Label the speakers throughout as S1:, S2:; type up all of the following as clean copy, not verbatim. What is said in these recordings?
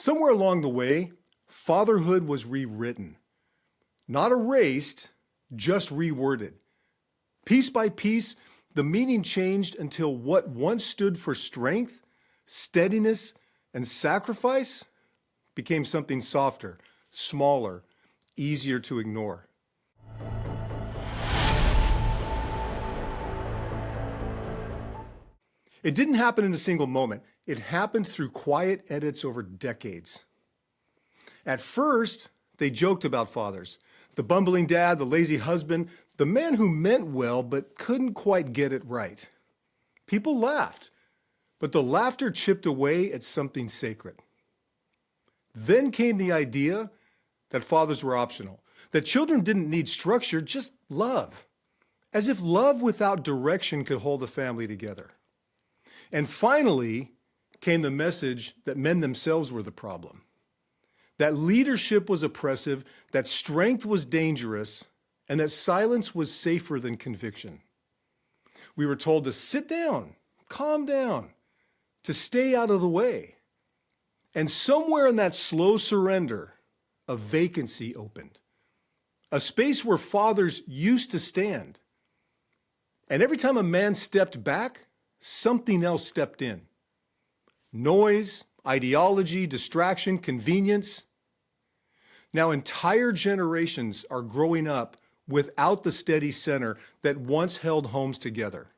S1: Somewhere along the way, fatherhood was rewritten. Not erased, just reworded. Piece by piece, the meaning changed until what once stood for strength, steadiness, and sacrifice became something softer, smaller, easier to ignore. It didn't happen in a single moment. It happened through quiet edits over decades. At first, they joked about fathers. The bumbling dad, the lazy husband, the man who meant well but couldn't quite get it right. People laughed, but the laughter chipped away at something sacred. Then came the idea that fathers were optional, that children didn't need structure, just love. As if love without direction could hold a family together. And finally came the message that men themselves were the problem. That leadership was oppressive, that strength was dangerous, and that silence was safer than conviction. We were told to sit down, calm down, to stay out of the way. And somewhere in that slow surrender, a vacancy opened. A space where fathers used to stand. And every time a man stepped back, something else stepped in. Noise, ideology, distraction, convenience. Now entire generations are growing up without the steady center that once held homes together.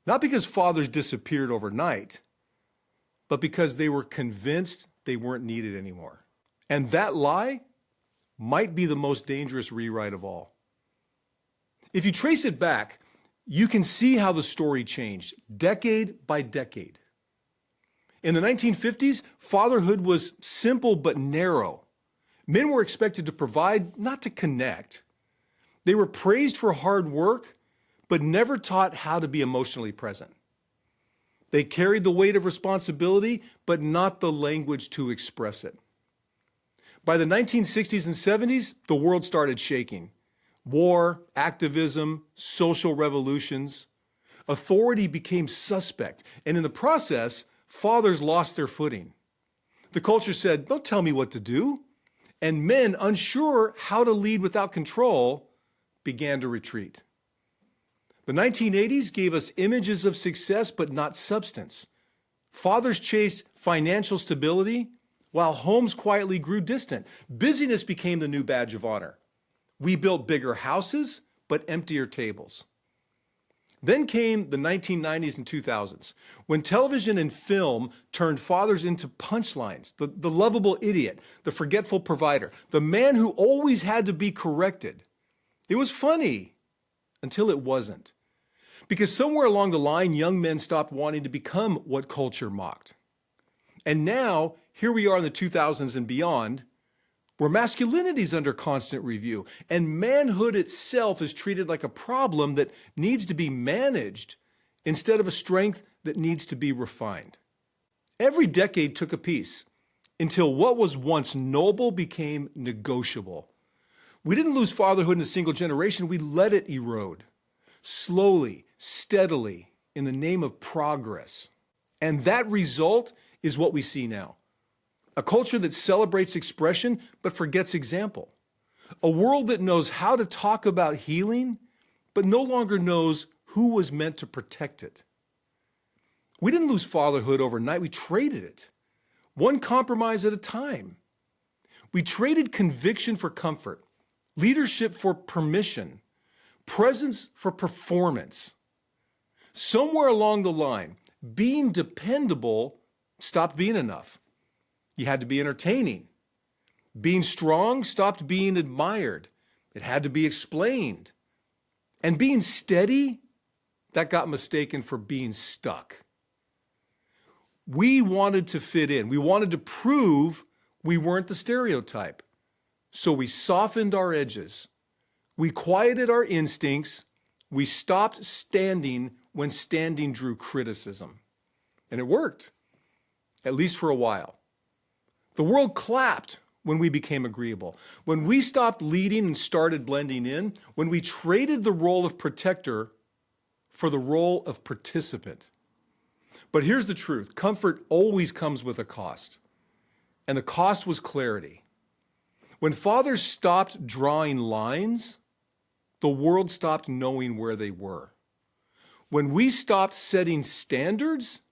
S1: Not because fathers disappeared overnight, but because they were convinced they weren't needed anymore. And that lie might be the most dangerous rewrite of all. If you trace it back, you can see how the story changed, decade by decade. In the 1950s, fatherhood was simple but narrow. Men were expected to provide, not to connect. They were praised for hard work, but never taught how to be emotionally present. They carried the weight of responsibility, but not the language to express it. By the 1960s and 70s, the world started shaking. War, activism, social revolutions. Authority became suspect, and in the process, fathers lost their footing. The culture said, "Don't tell me what to do." And men, unsure how to lead without control, began to retreat. The 1980s gave us images of success, but not substance. Fathers chased financial stability, while homes quietly grew distant. Busyness became the new badge of honor. We built bigger houses, but emptier tables. Then came the 1990s and 2000s, when television and film turned fathers into punchlines, the lovable idiot, the forgetful provider, the man who always had to be corrected. It was funny until it wasn't. Because somewhere along the line, young men stopped wanting to become what culture mocked. And now, here we are in the 2000s and beyond, where masculinity is under constant review, and manhood itself is treated like a problem that needs to be managed instead of a strength that needs to be refined. Every decade took a piece until what was once noble became negotiable. We didn't lose fatherhood in a single generation, we let it erode. Slowly, steadily, in the name of progress. And that result is what we see now. A culture that celebrates expression but forgets example. A world that knows how to talk about healing but no longer knows who was meant to protect it. We didn't lose fatherhood overnight, we traded it. One compromise at a time. We traded conviction for comfort, leadership for permission, presence for performance. Somewhere along the line, being dependable stopped being enough. You had to be entertaining. Being strong stopped being admired. It had to be explained. And being steady, that got mistaken for being stuck. We wanted to fit in. We wanted to prove we weren't the stereotype. So we softened our edges. We quieted our instincts. We stopped standing when standing drew criticism. And it worked, at least for a while. The world clapped when we became agreeable, when we stopped leading and started blending in, when we traded the role of protector for the role of participant. But here's the truth, comfort always comes with a cost. And the cost was clarity. When fathers stopped drawing lines, the world stopped knowing where they were. When we stopped setting standards,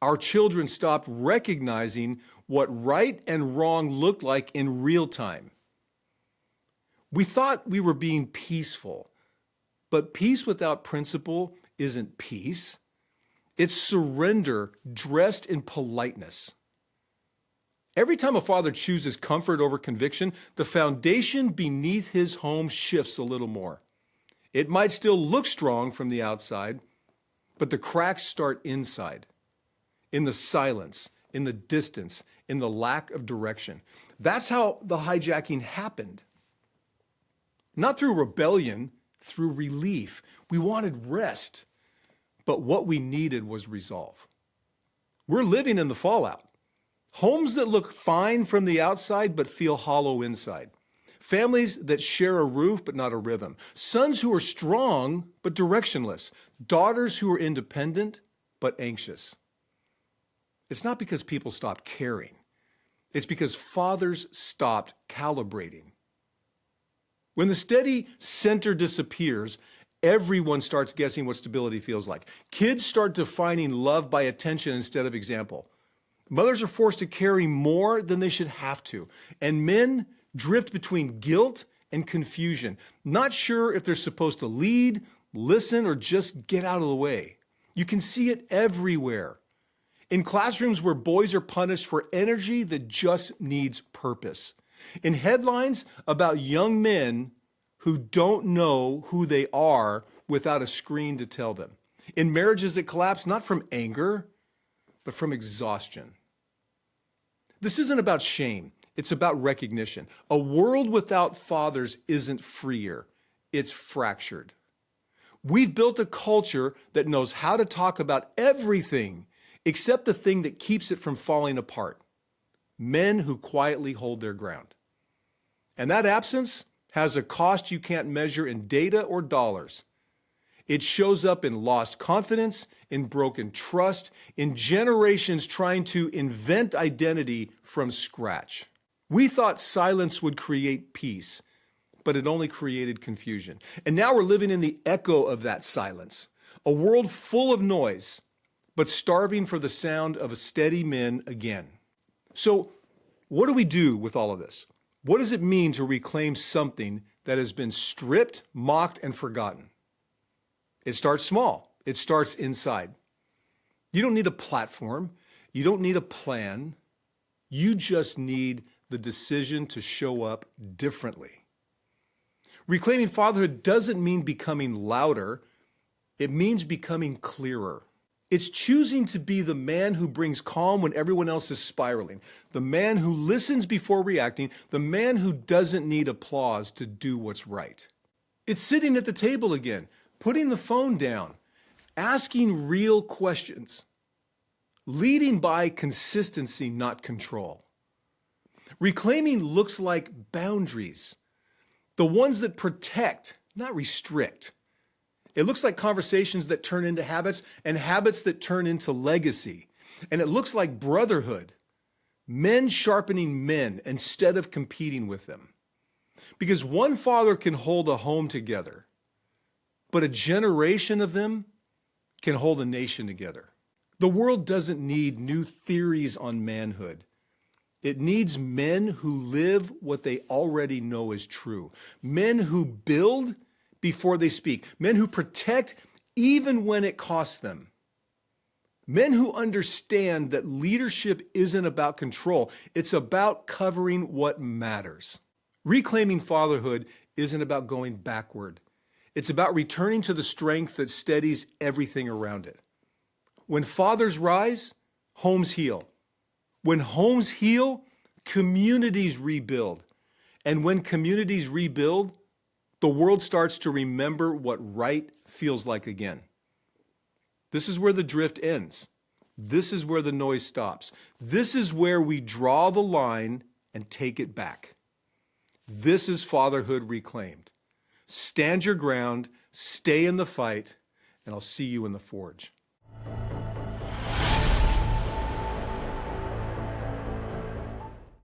S1: our children stopped recognizing what right and wrong looked like in real time. We thought we were being peaceful, but peace without principle isn't peace. It's surrender dressed in politeness. Every time a father chooses comfort over conviction, the foundation beneath his home shifts a little more. It might still look strong from the outside, but the cracks start inside, in the silence, in the distance, in the lack of direction. That's how the hijacking happened. Not through rebellion, through relief. We wanted rest, but what we needed was resolve. We're living in the fallout. Homes that look fine from the outside but feel hollow inside. Families that share a roof but not a rhythm. Sons who are strong but directionless. Daughters who are independent but anxious. It's not because people stopped caring. It's because fathers stopped calibrating. When the steady center disappears, everyone starts guessing what stability feels like. Kids start defining love by attention instead of example. Mothers are forced to carry more than they should have to. And men drift between guilt and confusion, not sure if they're supposed to lead, listen, or just get out of the way. You can see it everywhere. In classrooms where boys are punished for energy that just needs purpose. In headlines about young men who don't know who they are without a screen to tell them. In marriages that collapse not from anger, but from exhaustion. This isn't about shame. It's about recognition. A world without fathers isn't freer. It's fractured. We've built a culture that knows how to talk about everything except the thing that keeps it from falling apart. Men who quietly hold their ground. And that absence has a cost you can't measure in data or dollars. It shows up in lost confidence, in broken trust, in generations trying to invent identity from scratch. We thought silence would create peace, but it only created confusion. And now we're living in the echo of that silence, a world full of noise, but starving for the sound of a steady men again. So what do we do with all of this? What does it mean to reclaim something that has been stripped, mocked, and forgotten? It starts small. It starts inside. You don't need a platform. You don't need a plan. You just need the decision to show up differently. Reclaiming fatherhood doesn't mean becoming louder. It means becoming clearer. It's choosing to be the man who brings calm when everyone else is spiraling, the man who listens before reacting, the man who doesn't need applause to do what's right. It's sitting at the table again, putting the phone down, asking real questions, leading by consistency, not control. Reclaiming looks like boundaries, the ones that protect, not restrict. It looks like conversations that turn into habits and habits that turn into legacy. And it looks like brotherhood, men sharpening men instead of competing with them. Because one father can hold a home together, but a generation of them can hold a nation together. The world doesn't need new theories on manhood. It needs men who live what they already know is true. Men who build before they speak. Men who protect even when it costs them. Men who understand that leadership isn't about control. It's about covering what matters. Reclaiming fatherhood isn't about going backward. It's about returning to the strength that steadies everything around it. When fathers rise, homes heal. When homes heal, communities rebuild. And when communities rebuild, the world starts to remember what right feels like again. This is where the drift ends. This is where the noise stops. This is where we draw the line and take it back. This is fatherhood reclaimed. Stand your ground, stay in the fight, and I'll see you in the forge.